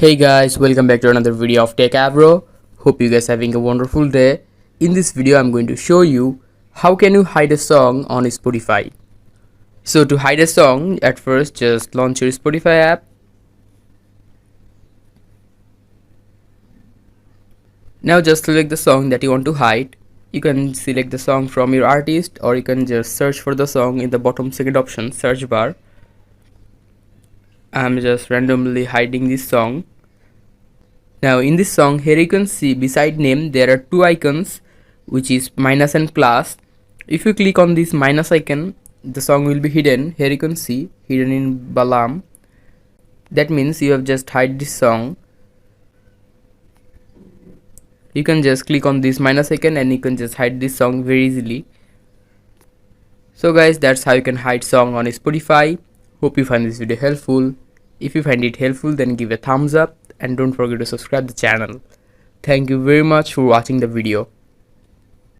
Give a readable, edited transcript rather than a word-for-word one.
Hey guys, welcome back to another video of Tech Avro. Hope you guys having a wonderful day. In this video I'm going to show you how can you hide a song on Spotify. So to hide a song, at first just launch your Spotify app. Now just select the song that you want to hide. You can select the song from your artist, or you can just search for the song in the bottom second option search bar. I'm just randomly hiding this song. Now in this song, here you can see beside name there are two icons, which is minus and plus. If you click on this minus icon, the song will be hidden. Here you can see hidden in Balam. That means you have just hide this song. You can just click on this minus icon and you can just hide this song very easily. So guys, that's how you can hide song on Spotify. Hope you find this video helpful. If you find it helpful, then give a thumbs up and don't forget to subscribe the channel. Thank you very much for watching the video.